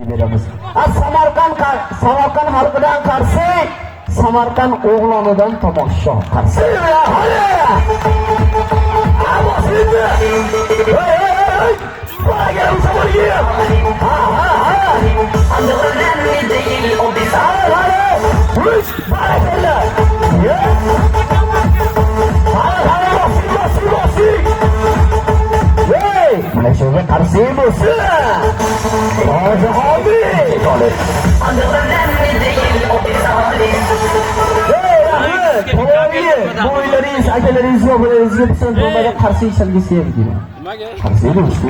beramiz. Samarqand xalqidan qarshi, Samarqand o'g'lonidan tomosha qarshi. Mana shunga qarshi bo'lsin. Hoji Hobi. Bo'ylaringiz, akalaringiz va bolalaringizga bizdan bo'lmagan qarshi ishlarga sevgi. Nimaga? Qarshi bo'lishdi.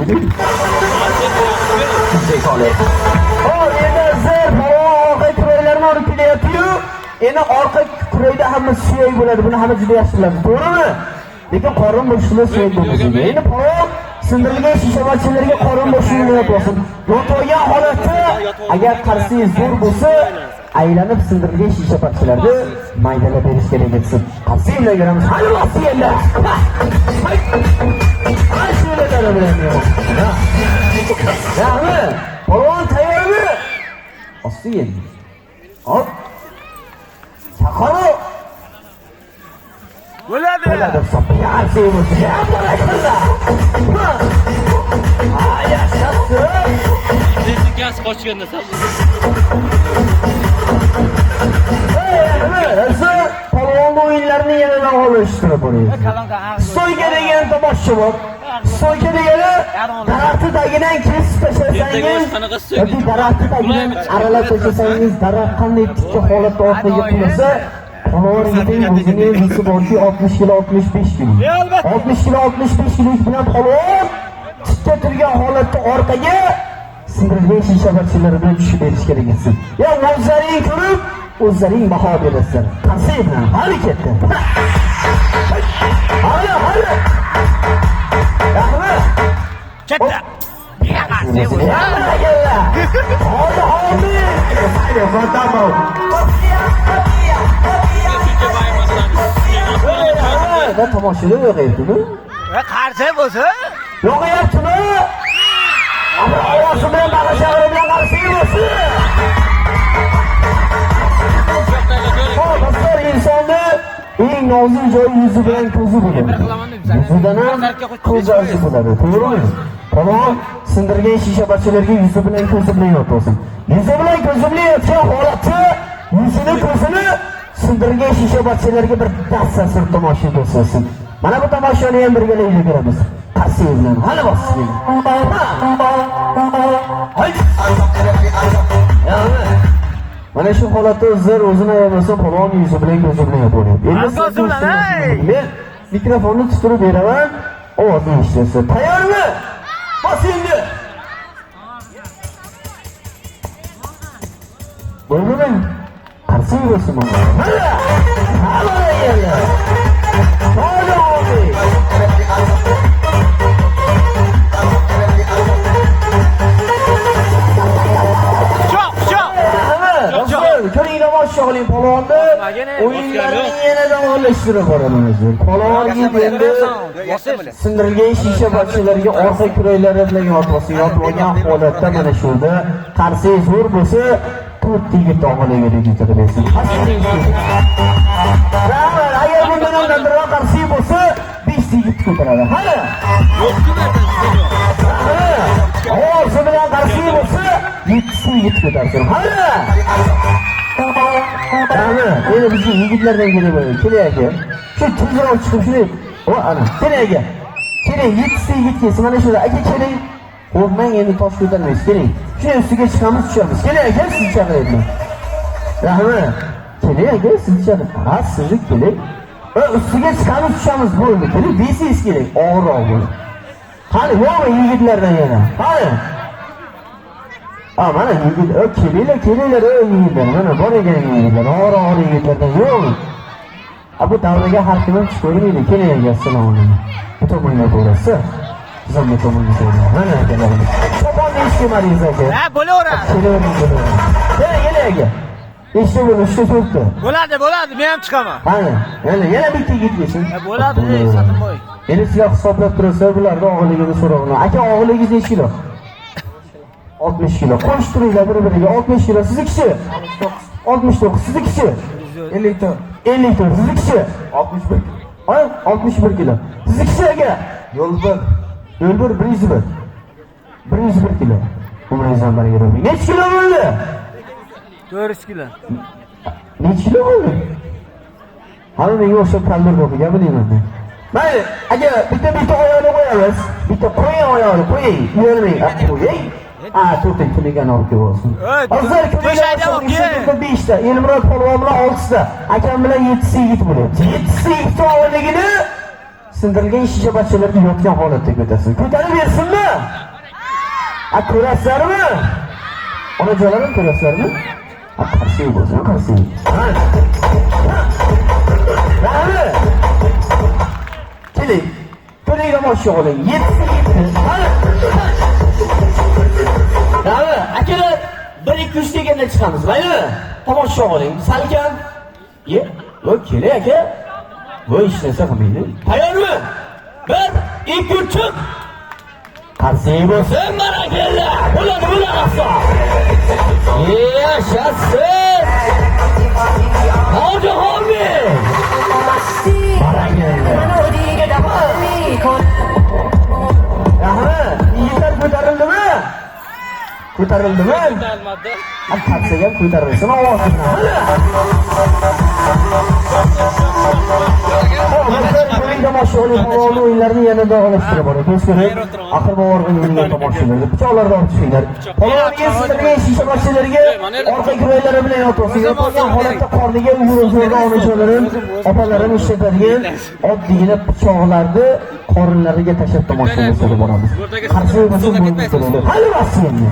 Endi zir orqa kuraylarni olib kelyapti-yu, endi orqa kurayda hamma suyak bo'ladi. Buni hamma juda yaxshi biladi, to'g'rimi? Lekin qorin bo'shlig'i suyak bo'lmaydi. Endi palov sindirilgan shishabachilarga qorin bo'shlig'i yotsin. Yotgan holatda agar qarsingiz zo'r bo'lsa, aylanib sindirilgan shishabachilarni maydalab berish kerak etsin. Qarsin bilan beramiz. Hali vaqti endi. Ay shuni tarabilaman. Yaxshi. Palov tayyormi? Osti endi. Hop. Chaqaro. Bo'ladi. Yaxshi bo'lsa. Gaz qochganda palvon o'yinlarini yana olishtirib bo'laydi. Stoyga degan tomosha bor. Stoyga degani daraxtni tagidan kesib tashlasangiz yoki daraxtni tagidan aralab tashlasangiz daraxt qanday tikka holatda orqaga qulasa, palvon yigitning o'zining yisi borki 60 kilo 65 kilo. 60 kilo 65 kilo bilan palvon tikka turgan holatda orqaga sindirilgan shishabachilar bilan tushib berish kerak etsin. Ya o'zlaring ko'rib, o'zlaring baho berasizlar. Qarshi bilan hali ketdi. Hali. Yaxshi. katta. Tomoshalar yo'qayaptimi? Qarshi bo'lsa? Yo'qayaptimi? Ovozi bilan bag'ashag'i bilan qarshi bo'lsin. Dostlar, insonni eng nozik joyi yuzi bilan ko'zi bo'ladi. Yuzidan ham ko'zi bo'ladi, to'g'rimi? Palvon sindirgan shishabachilarga yuzi bilan ko'zi bilan yotsin. Yuzi bilan ko'zi bilan yotgan holatda yuzini ko'zini sindirgan shishabachilarga bir dassasir tomosha ko'rsasin. Mana bu tomoshani ham birgalikda ko'ramiz. Qarshi bilan hali bossin. Mana shu holatda o'zlar o'zini ayamasa palvon yuzi bilan ko'zi bilan yotaveradi. Endi men mikrofonni tutirib beraman, ovozni eshitasiz. Tayyormi? Bosingi. Bo'ldimi? Qarshi bo'lsin mana. Hali yana. Ko'ringlar boshlig'ing palvonni o'yinlarni yana davolashtirib boramiz. Palvon endi sindirilgan shishabachilarga orqa kuraklari bilan yotib olgan holatda mana shunda qarshi zo'r bo'lsa 4 yigit og'iliga yetkazib bersin. Agar bundan oldinroq qarshi bo'lsa 5 yigit ko'taradi. Hali. Ovozi bilan qarshi bo'lsa 7 yigit ko'tarsin. Hali. Endi bizga yigitlardan kerak bo'ladi. Kelayapti. Shu tezroq chiqib shuni. Ana, kelayapti. Keling 7 yigit kelsin. Mana shunda aka keling. Qo'rqmang, endi tosh ko'tarmaysiz. Keling. Shuni ustiga chiqamiz, tushamiz. Kelayapti, siz chaqiryapman. Rahmat. Kelayapti, siz chaqir. Ha, siz keling. Ustiga chiqamiz, tushamiz bo'ldi. Keling, besingiz kerak. Og'irroq bo'ling. Qani, yo'qmi yigitlardan yana? Qani? Mana yigit, kelinglar yigitlar. Mana bor ekan yigitlar, og'ir yigitlardan yo'qmi? Bu davraga har kim ham chiqavermaydi. Keling, assalomu alaykum. Bu tomonga to'g'risi. Biz ham bu tomonga to'g'ri. Mana akalarimiz. Choponni eshitmadingiz aka. Ha, bo'laveradi. Keling. Eshitib bo'lishdi to'xta. Bo'ladi, men ham chiqaman. Mana, yana bitta yigit kelsin. Bo'ladi, Satimboy. Endi sizlar hisoblab turasizlar, bularning og'irligini so'rag'lar. Aka, og'irligingiz necha kilo? 60 kilo. Qo'shtiringlar bir-biriga. 60 kilo sizniki. 69 sizniki. 54. 54 sizniki. 61. Ha, 61 kilo. Sizniki aka. Yo'lbir. Yo'lbir 101. 101 kilo. Umringizdan bari yuribdi. Necha kilo bo'ldi? 400 kilo. Necha kilo bo'ldi? Hali menga o'xshab kallar yo'q, gapini deyman men. Mayli, aka, bitta oyoqni qo'yamiz. Bitta qo'ying oyoqni, qo'ying. Uyalmang, qo'ying. To'rtinchi degan olib bo'lsin. Hozir kimlar 5 ta, Elmurod polvon bilan 6 ta, akam bilan 7 ta yigit bo'lyapti. 7 ta yigit o'g'illigini sindirilgan shisha bachchalarga yotgan holatda ko'tarsin. Ko'tarib bersinmi? Ko'rasizlarmi? Onajonlarim ko'rasizlarmi? Qarshi bo'lsin, qarshi. Rahmi. Keling. To'liga moshga oling. 7 Rahmi, akalar 1-2-3 deganda chiqamiz, maylimi? Tomosha oling. Salkam. Voy, keling aka. Voy, hech narsa qilmaydi. Tayyormi? 1-2 chiq. Qarshi bo'lsin, barakalla. Bo'ladi, aslo. Yashasın! Hadi abi! Yigitlar ko'tarildimi? Ko'tarildimi? Ko'tarilmadi. Qarsaga ko'tarilsin ovozini. Tomosha o'yinlarini yana davolashtirib boramiz. Axir borgan tomoshalarga pichoqlardan tushinglar. Polvonga sindirgan shisha bachchalarga orqa kuraklari bilan yotib, yotgan holatda qorniga urug'larni onajonlarim, opalarim ishlatadigan oddiygina pichoqlarni qorinlariga tashlab tomosha qilib boramiz. Qarshi bo'lsin bo'lmaydi. Hali vasyonni.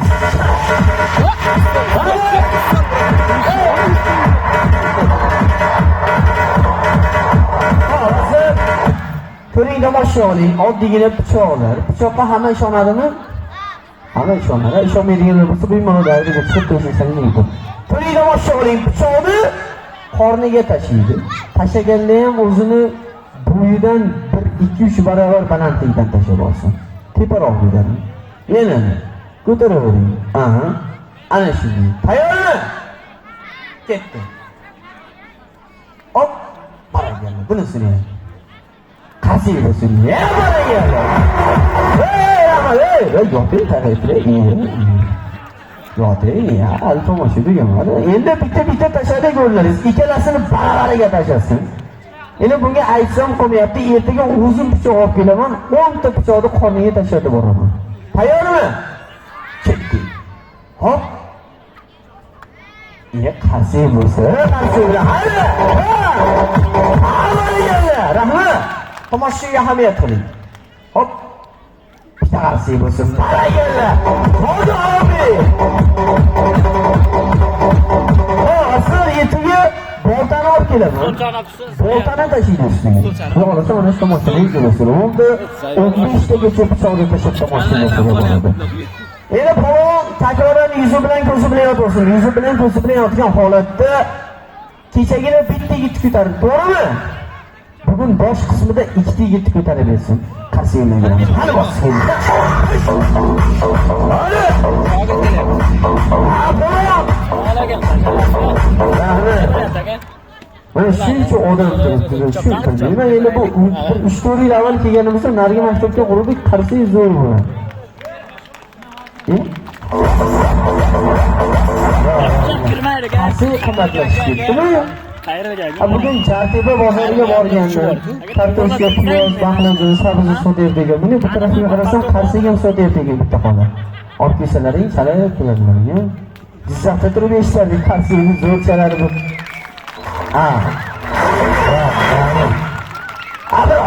Ko'ring tomosha oling, oddiygina pichoqlar. Pichoqqa hamma ishonadimi? Hamma ishonadi. Ishonmaydiganlar bo'lsa bu ma'noda chiqib ko'rsangiz mumkin. Ko'ring tomosha oling, pichoqni qorniga tashlaydi. Tashlaganda ham o'zini bo'yidan 1-2-3 barobar balandlikdan tashlab olsin. Teparoq yuradi. Yana ko'taravering. Ana shunday. Tayyormi? Ketdi. Hop, barakalla. Bunisini ham. Qarshi bo'lsin. Ya barakalla. Yo'qing tarafida. Yo'qing, ya, tomosha deganman. Endi bitta tashladi ko'rlaringiz. Ikkalasini baravariga tashlasin. Endi bunga aytsam qolmayapti. Ertaga o'zim pichoq olib kelaman. 10 ta pichoqni qorniga tashlab boraman. Tayyormi? Ketdi. Hop. Qarshi bo'lsa, qarshi bilan. Rahmat. Tomoshaga ahamiyat qiling. Hop. Bitta qarshi bo'lsin. Barakalla. Hadi abi. Asr yetiga boltani olib kelaman. Boltani tashiysiz. Yo'qolsa mana shu tomoshaga kelasiz. Unda 15 tagacha pichoqni tashlab tomoshaga boradi. Endi polvon takroran yuzi bilan ko'zi bilan yotsin. Yuzi bilan ko'zi bilan yotgan holatda kechagina bitta yigit ko'tarib, to'g'rimi? Bugun bosh qismida 2 ta yigit ko'tarib bersin. Qarshi o'ynayveramiz. Hali boshsin. Mana shuncha odam turibdi. Shu nima endi bu 3-4 yil avval kelganimizda narigi maktabga qurdik, qarshi zo'r bo'ladi. Qarshi qimmatlashib ketdimi? Bugun Chartepa bozoriga borganda kartoshka, piyoz, baqlajon, sabzi sotyapti. Buni bu tarafga qarasam Qarsiga ham sotyapti bitta xola. Olib kelsalaring chalib turadilar. Jizzaxda turib eshitdik Qarsining zo'r chalari bu. Bir